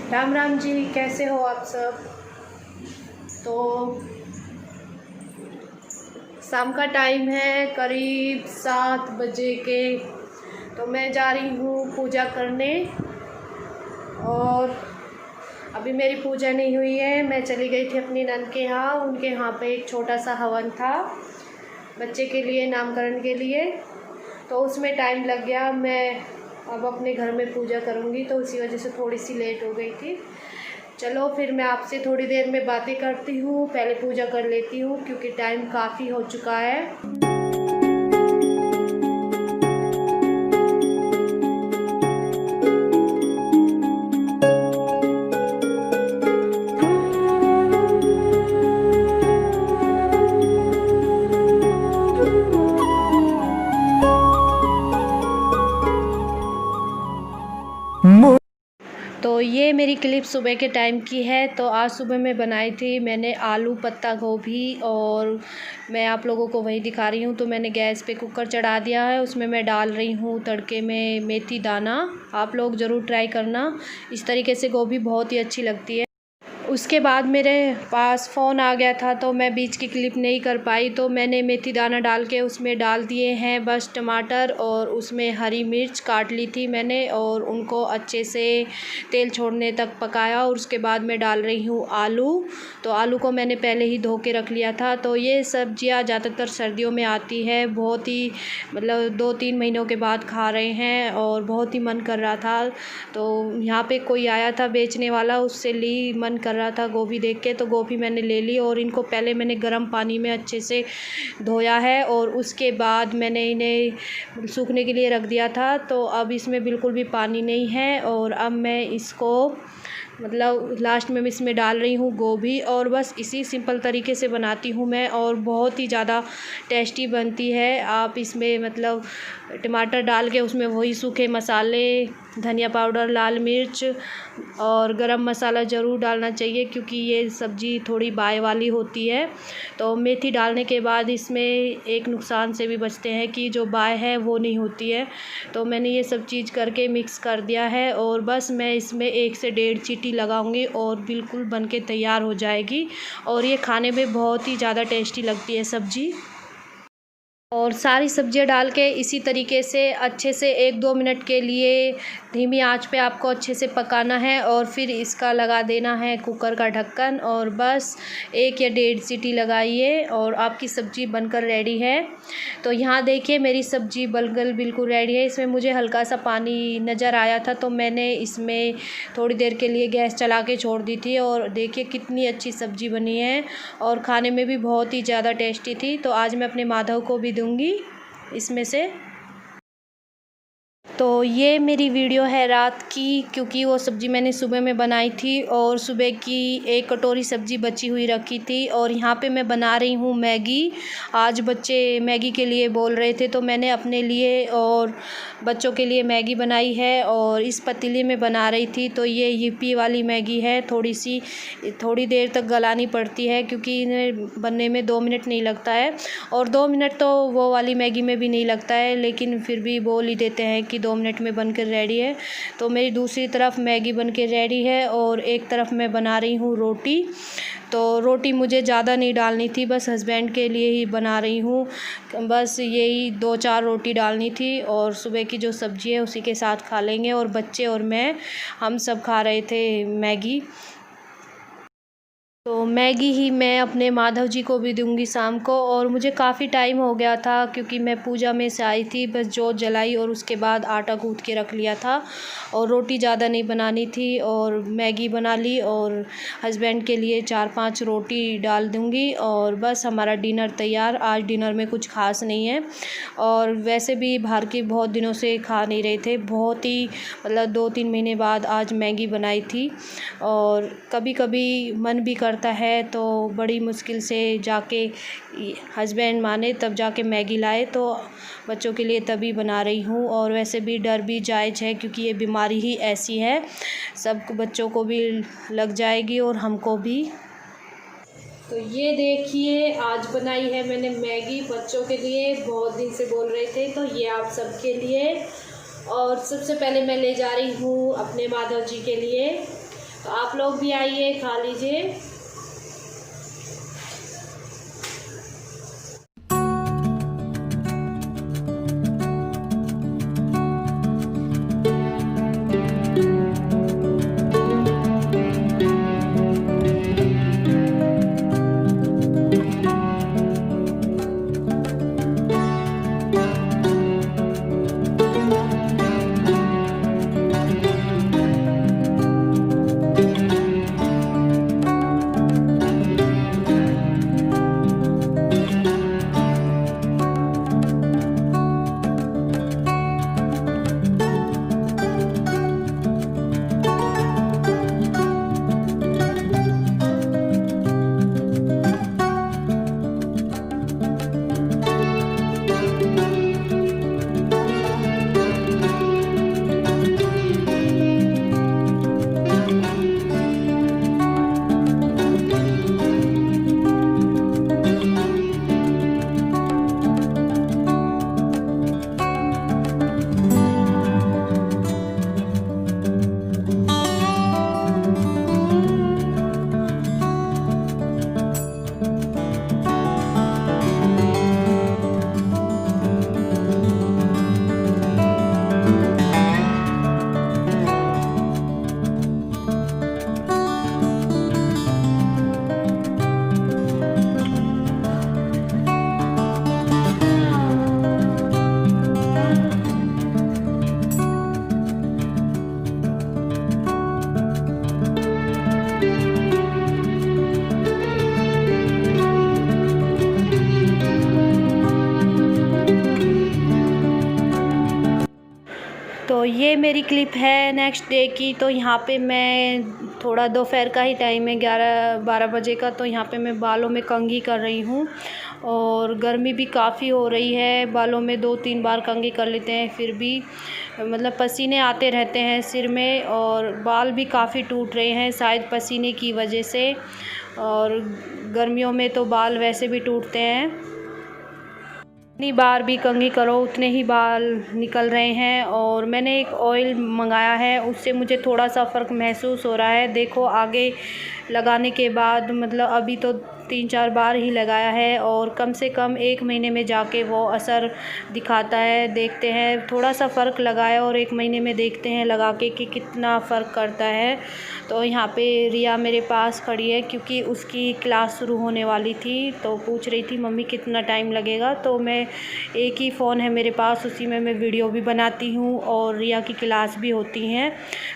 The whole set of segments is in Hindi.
राम राम जी, कैसे हो आप सब। तो शाम का टाइम है, करीब 7 बजे के। तो मैं जा रही हूँ पूजा करने, और अभी मेरी पूजा नहीं हुई है। मैं चली गई थी अपनी नंद के यहाँ। उनके यहाँ पे एक छोटा सा हवन था बच्चे के लिए, नामकरण के लिए, तो उसमें टाइम लग गया। मैं अब अपने घर में पूजा करूँगी, तो उसी वजह से थोड़ी सी लेट हो गई थी। चलो फिर मैं आपसे थोड़ी देर में बातें करती हूँ, पहले पूजा कर लेती हूँ क्योंकि टाइम काफ़ी हो चुका है। तो ये मेरी क्लिप सुबह के टाइम की है। तो आज सुबह मैं बनाई थी मैंने आलू पत्ता गोभी, और मैं आप लोगों को वही दिखा रही हूँ। तो मैंने गैस पे कुकर चढ़ा दिया है, उसमें मैं डाल रही हूँ तड़के में मेथी दाना। आप लोग ज़रूर ट्राई करना, इस तरीके से गोभी बहुत ही अच्छी लगती है। उसके बाद मेरे पास फ़ोन आ गया था, तो मैं बीच की क्लिप नहीं कर पाई। तो मैंने मेथी दाना डाल के उसमें डाल दिए हैं बस टमाटर, और उसमें हरी मिर्च काट ली थी मैंने, और उनको अच्छे से तेल छोड़ने तक पकाया। और उसके बाद मैं डाल रही हूँ आलू। तो आलू को मैंने पहले ही धो के रख लिया था। तो ये सब्जियाँ ज़्यादातर सर्दियों में आती है, बहुत ही मतलब 2-3 महीनों के बाद खा रहे हैं, और बहुत ही मन कर रहा था। तो यहाँ पे कोई आया था बेचने वाला, उससे ली मन कर रहा था गोभी देख के, तो गोभी मैंने ले ली। और इनको पहले मैंने गर्म पानी में अच्छे से धोया है, और उसके बाद मैंने इन्हें सूखने के लिए रख दिया था। तो अब इसमें बिल्कुल भी पानी नहीं है, और अब मैं इसको मतलब लास्ट में मैं इसमें डाल रही हूँ गोभी, और बस इसी सिंपल तरीके से बनाती हूँ मैं, और बहुत ही ज़्यादा टेस्टी बनती है। आप इसमें मतलब टमाटर डाल के उसमें वही सूखे मसाले, धनिया पाउडर, लाल मिर्च और गरम मसाला ज़रूर डालना चाहिए, क्योंकि ये सब्ज़ी थोड़ी बाय वाली होती है। तो मेथी डालने के बाद इसमें एक नुकसान से भी बचते हैं कि जो बाय है वो नहीं होती है। तो मैंने ये सब चीज़ करके मिक्स कर दिया है, और बस मैं इसमें 1 से 1.5 सीटी लगाऊंगी और बिल्कुल बन के तैयार हो जाएगी। और ये खाने में बहुत ही ज़्यादा टेस्टी लगती है सब्ज़ी। और सारी सब्जियां डाल के इसी तरीके से अच्छे से 1-2 मिनट के लिए धीमी आंच पे आपको अच्छे से पकाना है, और फिर इसका लगा देना है कुकर का ढक्कन, और बस 1 या 1.5 सीटी लगाइए और आपकी सब्ज़ी बनकर रेडी है। तो यहाँ देखिए मेरी सब्ज़ी बनकर बिल्कुल रेडी है। इसमें मुझे हल्का सा पानी नज़र आया था, तो मैंने इसमें थोड़ी देर के लिए गैस चला के छोड़ दी थी, और देखिए कितनी अच्छी सब्ज़ी बनी है, और खाने में भी बहुत ही ज़्यादा टेस्टी थी। तो आज मैं अपने माधव को भी दूंगी इसमें से। तो ये मेरी वीडियो है रात की, क्योंकि वो सब्ज़ी मैंने सुबह में बनाई थी, और सुबह की 1 कटोरी सब्ज़ी बची हुई रखी थी। और यहाँ पे मैं बना रही हूँ मैगी। आज बच्चे मैगी के लिए बोल रहे थे, तो मैंने अपने लिए और बच्चों के लिए मैगी बनाई है, और इस पतीले में बना रही थी। तो ये यिप्पी वाली मैगी है, थोड़ी देर तक गलानी पड़ती है, क्योंकि इन्हें बनने में 2 मिनट नहीं लगता है, और 2 मिनट तो वो वाली मैगी में भी नहीं लगता है, लेकिन फिर भी बोल ही देते हैं कि 2 मिनट में बनकर रेडी है। तो मेरी दूसरी तरफ मैगी बनकर रेडी है, और एक तरफ मैं बना रही हूँ रोटी। तो रोटी मुझे ज़्यादा नहीं डालनी थी, बस हस्बैंड के लिए ही बना रही हूँ। बस यही 2-4 रोटी डालनी थी, और सुबह की जो सब्ज़ी है उसी के साथ खा लेंगे। और बच्चे और मैं, हम सब खा रहे थे मैगी। तो मैगी ही मैं अपने माधव जी को भी दूंगी शाम को। और मुझे काफ़ी टाइम हो गया था, क्योंकि मैं पूजा में से आई थी, बस जोत जलाई और उसके बाद आटा गूँथ के रख लिया था, और रोटी ज़्यादा नहीं बनानी थी, और मैगी बना ली, और हस्बैंड के लिए 4-5 रोटी डाल दूंगी, और बस हमारा डिनर तैयार। आज डिनर में कुछ खास नहीं है, और वैसे भी बाहर की बहुत दिनों से खा नहीं रहे थे, बहुत ही मतलब 2-3 महीने बाद आज मैगी बनाई थी। और कभी कभी मन भी करता है, तो बड़ी मुश्किल से जाके हस्बैंड माने तब जाके मैगी लाए, तो बच्चों के लिए तभी बना रही हूँ। और वैसे भी डर भी जायज़ है, क्योंकि ये बीमारी ही ऐसी है, सब बच्चों को भी लग जाएगी और हमको भी। तो ये देखिए आज बनाई है मैंने मैगी बच्चों के लिए, बहुत दिन से बोल रहे थे, तो ये आप सबके लिए। और सबसे पहले मैं ले जा रही हूँ अपने माधव जी के लिए। तो आप लोग भी आइए, खा लीजिए। तो ये मेरी क्लिप है नेक्स्ट डे की। तो यहाँ पे मैं थोड़ा दोपहर का ही टाइम है, 11-12 बजे का। तो यहाँ पे मैं बालों में कंघी कर रही हूँ और गर्मी भी काफ़ी हो रही है। बालों में 2-3 बार कंघी कर लेते हैं, फिर भी मतलब पसीने आते रहते हैं सिर में और बाल भी काफ़ी टूट रहे हैं शायद पसीने की वजह से। और गर्मियों में तो बाल वैसे भी टूटते हैं, जितनी बार भी कंघी करो उतने ही बाल निकल रहे हैं। और मैंने एक ऑयल मंगाया है, उससे मुझे थोड़ा सा फ़र्क महसूस हो रहा है। देखो आगे लगाने के बाद मतलब अभी तो 3-4 बार ही लगाया है और कम से कम 1 महीने में जाके वो असर दिखाता है। देखते हैं, थोड़ा सा फ़र्क लगाया और 1 महीने में देखते हैं लगा के कि कितना फ़र्क करता है। तो यहाँ पे रिया मेरे पास खड़ी है क्योंकि उसकी क्लास शुरू होने वाली थी, तो पूछ रही थी मम्मी कितना टाइम लगेगा। तो मैं एक ही फ़ोन है मेरे पास, उसी में मैं वीडियो भी बनाती हूँ और रिया की क्लास भी होती हैं।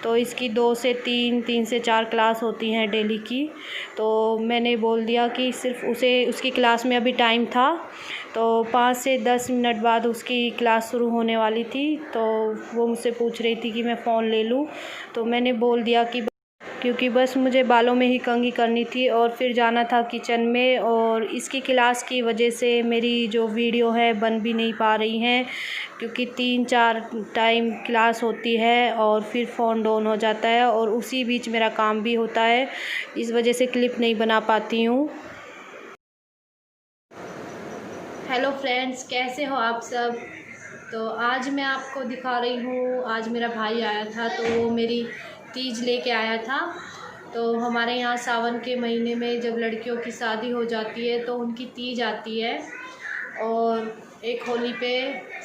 तो इसकी 2 से 3 से 4 क्लास होती हैं डेली की। तो मैंने बोल दिया कि सिर्फ उसकी क्लास में अभी टाइम था, तो 5 से 10 मिनट बाद उसकी क्लास शुरू होने वाली थी। तो वो मुझसे पूछ रही थी कि मैं फ़ोन ले लूँ, तो मैंने बोल दिया कि क्योंकि बस मुझे बालों में ही कंघी करनी थी और फिर जाना था किचन में। और इसकी क्लास की वजह से मेरी जो वीडियो है बन भी नहीं पा रही हैं, क्योंकि 3-4 टाइम क्लास होती है और फिर फ़ोन डाउन हो जाता है और उसी बीच मेरा काम भी होता है, इस वजह से क्लिप नहीं बना पाती हूँ। हेलो फ्रेंड्स, कैसे हो आप सब। तो आज मैं आपको दिखा रही हूँ, आज मेरा भाई आया था तो वो मेरी तीज लेके आया था। तो हमारे यहाँ सावन के महीने में जब लड़कियों की शादी हो जाती है तो उनकी तीज आती है। और एक होली पे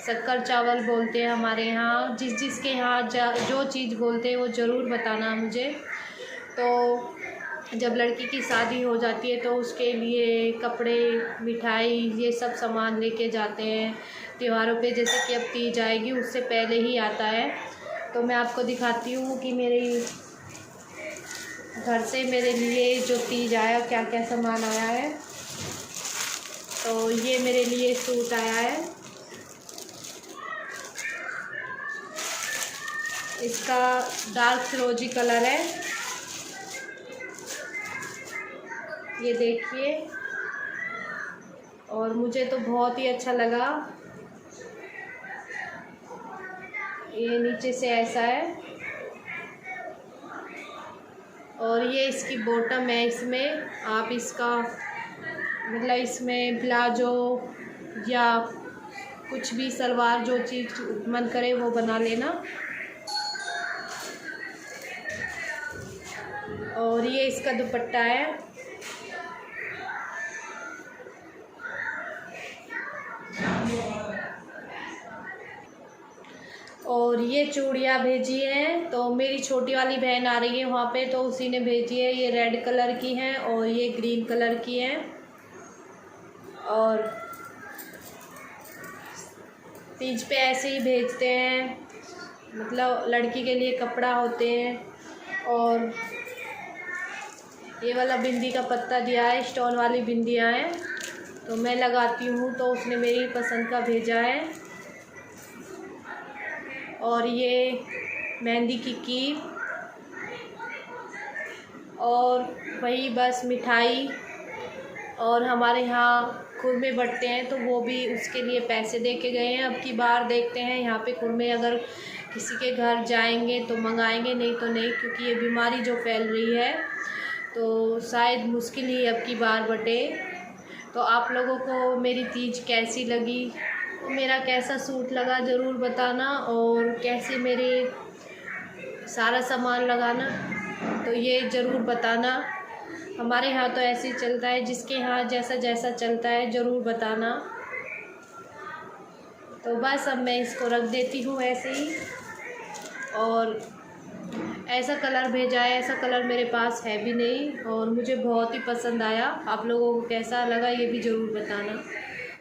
शक्कर चावल बोलते हैं हमारे यहाँ, जिसके यहाँ जो चीज़ बोलते हैं वो ज़रूर बताना मुझे। तो जब लड़की की शादी हो जाती है तो उसके लिए कपड़े, मिठाई, ये सब सामान लेके जाते हैं त्योहारों पे। जैसे कि अब तीज आएगी उससे पहले ही आता है। तो मैं आपको दिखाती हूँ कि मेरे घर से मेरे लिए जो तीज आया क्या क्या सामान आया है। तो ये मेरे लिए सूट आया है, इसका डार्क फिरोजी कलर है, ये देखिए। और मुझे तो बहुत ही अच्छा लगा। ये नीचे से ऐसा है और ये इसकी बॉटम है। इसमें आप इसका मतलब इसमें प्लाजो या कुछ भी सलवार जो चीज़ मन करे वो बना लेना। इसका दुपट्टा है। और ये चूड़ियाँ भेजी हैं, तो मेरी छोटी वाली बहन आ रही है वहाँ पे, तो उसी ने भेजी है। ये रेड कलर की हैं और ये ग्रीन कलर की हैं। और तीज पे ऐसे ही भेजते हैं, मतलब लड़की के लिए कपड़ा होते हैं। और ये वाला बिंदी का पत्ता दिया है, स्टोन वाली बिंदियाँ हैं, तो मैं लगाती हूँ, तो उसने मेरी पसंद का भेजा है। और ये मेहंदी की कीप, और वही बस मिठाई। और हमारे यहाँ खुरमे बँटते हैं, तो वो भी उसके लिए पैसे दे के गए हैं। अब की बार देखते हैं यहाँ पे खुरमे अगर किसी के घर जाएंगे तो मंगाएंगे, नहीं तो नहीं, क्योंकि ये बीमारी जो फैल रही है तो शायद मुश्किल ही अब की बार बटे। तो आप लोगों को मेरी तीज कैसी लगी, मेरा कैसा सूट लगा ज़रूर बताना, और कैसे मेरे सारा सामान लगाना तो ये ज़रूर बताना। हमारे यहाँ तो ऐसे ही चलता है, जिसके यहाँ जैसा जैसा चलता है ज़रूर बताना। तो बस अब मैं इसको रख देती हूँ ऐसे ही। और ऐसा कलर भेजा है, ऐसा कलर मेरे पास है भी नहीं, और मुझे बहुत ही पसंद आया। आप लोगों को कैसा लगा ये भी ज़रूर बताना।